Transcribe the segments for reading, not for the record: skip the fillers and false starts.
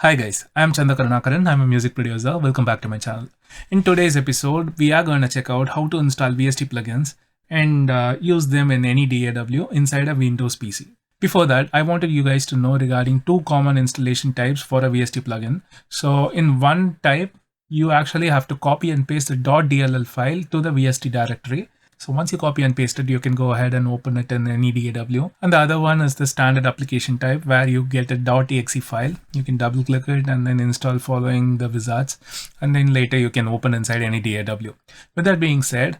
Hi guys, I am Chandar Karunakaran. I'm a music producer. Welcome back to my channel. In today's episode, we are going to check out how to install VST plugins and use them in any DAW inside a Windows PC. Before that, I wanted you guys to know regarding two common installation types for a VST plugin. So in one type, you actually have to copy and paste the .dll file to the VST directory. So once you copy and paste it, you can go ahead and open it in any DAW. And the other one is the standard application type where you get a .exe file. You can double click it and then install following the wizards. And then later you can open inside any DAW. With that being said,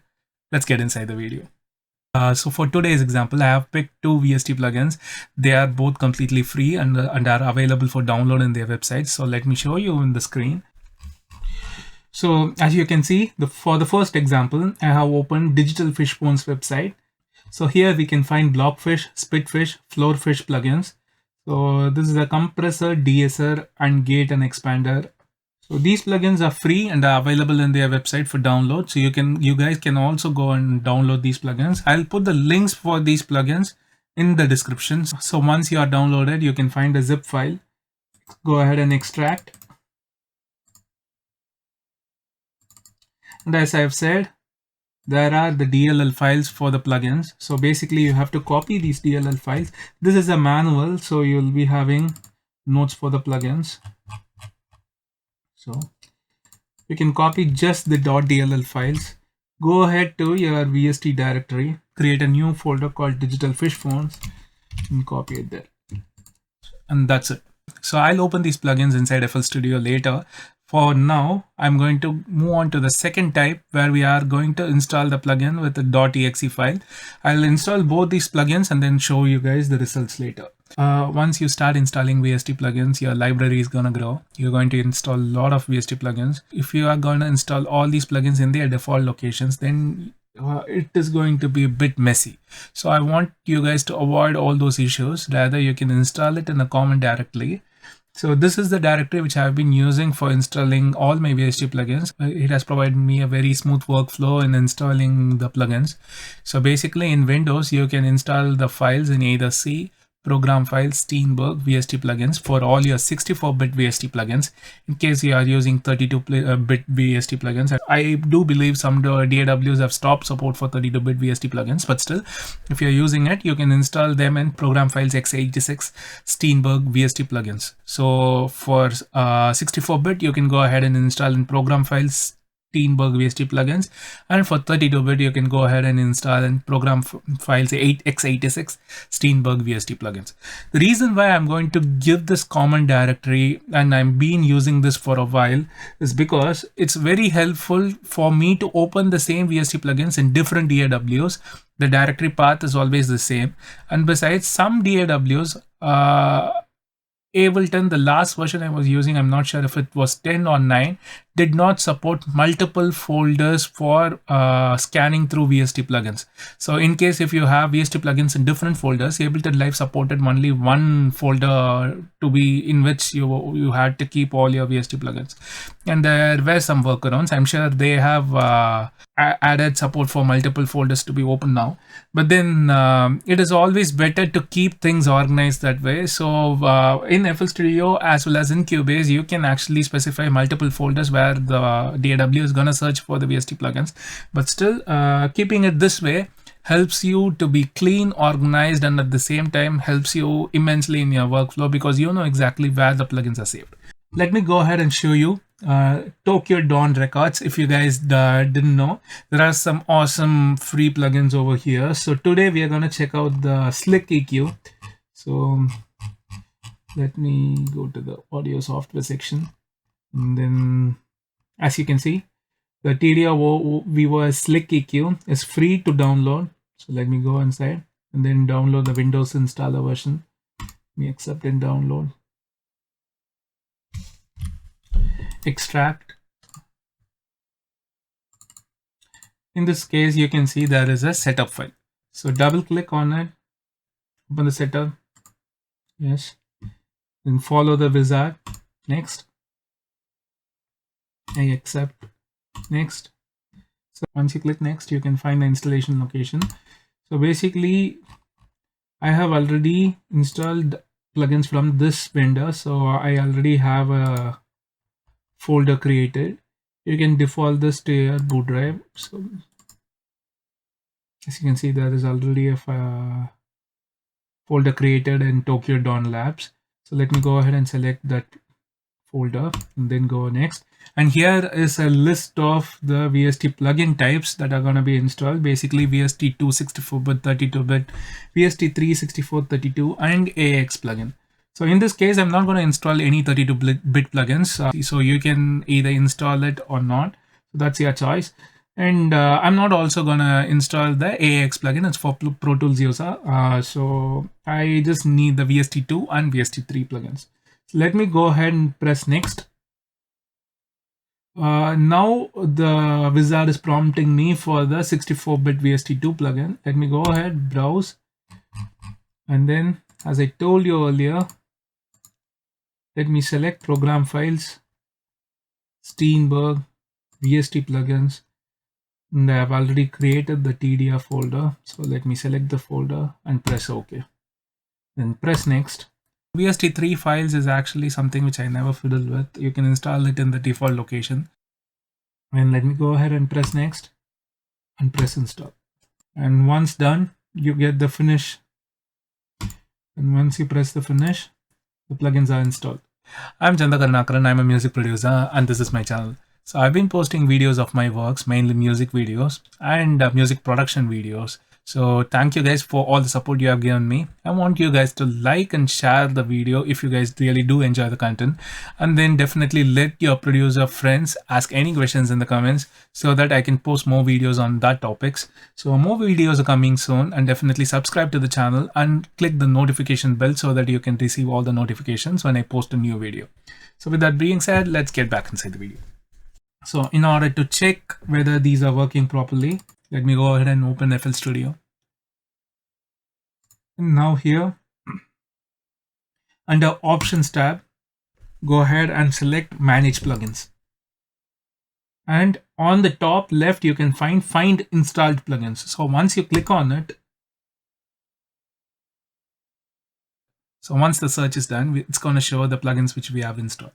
let's get inside the video. So for today's example, I have picked two VST plugins. They are both completely free and are available for download in their website. So let me show you on the screen. So as you can see, for the first example, I have opened Digital Fishbone's website. So here we can find Blockfish, Spitfish, Floorfish plugins. So this is a compressor, deesser, and gate and expander. So these plugins are free and are available in their website for download. So you guys can also go and download these plugins. I'll put the links for these plugins in the description. So once you are downloaded, you can find a zip file. Go ahead and extract. And as I've said, there are the DLL files for the plugins. So basically you have to copy these DLL files. This is a manual, so you'll be having notes for the plugins. So you can copy just the .dll files. Go ahead to your VST directory, create a new folder called Digital Fishbones and copy it there. And that's it. So I'll open these plugins inside FL Studio later. For now, I'm going to move on to the second type where we are going to install the plugin with the .exe file. I'll install both these plugins and then show you guys the results later. Once you start installing VST plugins, your library is going to grow. You're going to install a lot of VST plugins. If you are going to install all these plugins in their default locations, then it is going to be a bit messy. So I want you guys to avoid all those issues. Rather, you can install it in a common directory. So this is the directory which I've been using for installing all my VST plugins. It has provided me a very smooth workflow in installing the plugins. So basically in Windows, you can install the files in either C, program files, Steenberg, VST plugins for all your 64-bit VST plugins. In case you are using 32-bit VST plugins, I do believe some DAWs have stopped support for 32-bit VST plugins, but still, if you're using it, you can install them in program files x86 Steenberg VST plugins. So for 64-bit, you can go ahead and install in program files Steenberg VST plugins, and for 32-bit you can go ahead and install in program files x86 Steenberg VST plugins. The reason why I'm going to give this common directory and I've been using this for a while is because it's very helpful for me to open the same VST plugins in different DAWs. The directory path is always the same, and besides, some DAWs Ableton, the last version I was using, I'm not sure if it was 10 or 9, did not support multiple folders for scanning through VST plugins. So in case if you have VST plugins in different folders, Ableton Live supported only one folder to be in which you had to keep all your VST plugins. And there were some workarounds. I'm sure they have added support for multiple folders to be open now. But then it is always better to keep things organized that way. So in FL Studio as well as in Cubase, you can actually specify multiple folders where the DAW is going to search for the VST plugins. But still, keeping it this way helps you to be clean, organized, and at the same time helps you immensely in your workflow because you know exactly where the plugins are saved. Let me go ahead and show you Tokyo Dawn Records. If you guys didn't know, there are some awesome free plugins over here. So today we are going to check out the Slick EQ. So let me go to the audio software section, and then as you can see, the TDO Vivo Slick EQ is free to download. So let me go inside and then download the Windows installer version. Let me accept and download. Extract. In this case, you can see there is a setup file. So double click on it, open the setup. Yes. Then follow the wizard. Next. I accept. Next. So once you click next, you can find the installation location. So basically, I have already installed plugins from this vendor. So I already have a folder created. You can default this to your boot drive. So as you can see, there is already a folder created in Tokyo Dawn Labs. So let me go ahead and select that folder and then go next. And here is a list of the VST plugin types that are going to be installed. Basically VST 2 64-bit, 32-bit, VST 3 64, 32, and AX plugin. So in this case, I'm not going to install any 32-bit plugins. So you can either install it or not. So that's your choice. And I'm not also going to install the AX plugin. It's for Pro Tools user. So I just need the VST2 and VST3 plugins. So let me go ahead and press next. Now the wizard is prompting me for the 64-bit VST2 plugin. Let me go ahead, browse. And then, as I told you earlier, let me select program files, Steinberg, VST plugins. And I have already created the TDR folder. So let me select the folder and press OK. Then press next. VST3 files is actually something which I never fiddled with. You can install it in the default location. And let me go ahead and press next and press install. And once done, you get the finish. And once you press the finish, the plugins are installed. I'm Chandar Karunakaran. I'm a music producer and this is my channel. So I've been posting videos of my works, mainly music videos and music production videos. So thank you guys for all the support you have given me. I want you guys to like and share the video if you guys really do enjoy the content. And then definitely let your producer friends ask any questions in the comments so that I can post more videos on that topics. So more videos are coming soon, and definitely subscribe to the channel and click the notification bell so that you can receive all the notifications when I post a new video. So with that being said, let's get back inside the video. So in order to check whether these are working properly, let me go ahead and open FL Studio. And now here, under Options tab, go ahead and select Manage Plugins. And on the top left, you can find installed plugins. So once you click on it, so once the search is done, it's going to show the plugins which we have installed.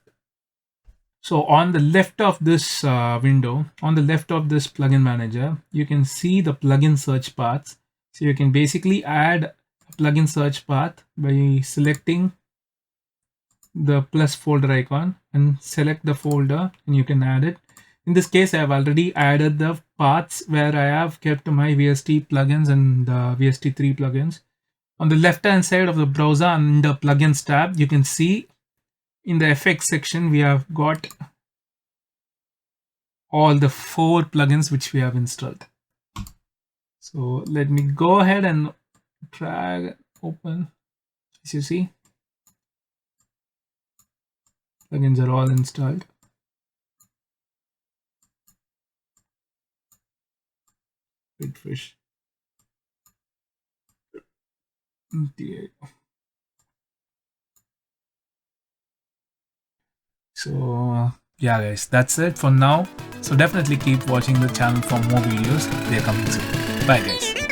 So on the left of this window, on the left of this plugin manager, you can see the plugin search paths. So you can basically add a plugin search path by selecting the plus folder icon and select the folder and you can add it. In this case, I have already added the paths where I have kept my VST plugins and VST3 plugins. On the left hand side of the browser under plugins tab, you can see in the effects section, we have got all the 4 plugins which we have installed. So let me go ahead and drag open. As you see, plugins are all installed. Bitfish. So yeah guys, that's it for now. So definitely keep watching the channel for more videos. They're coming soon. Bye guys.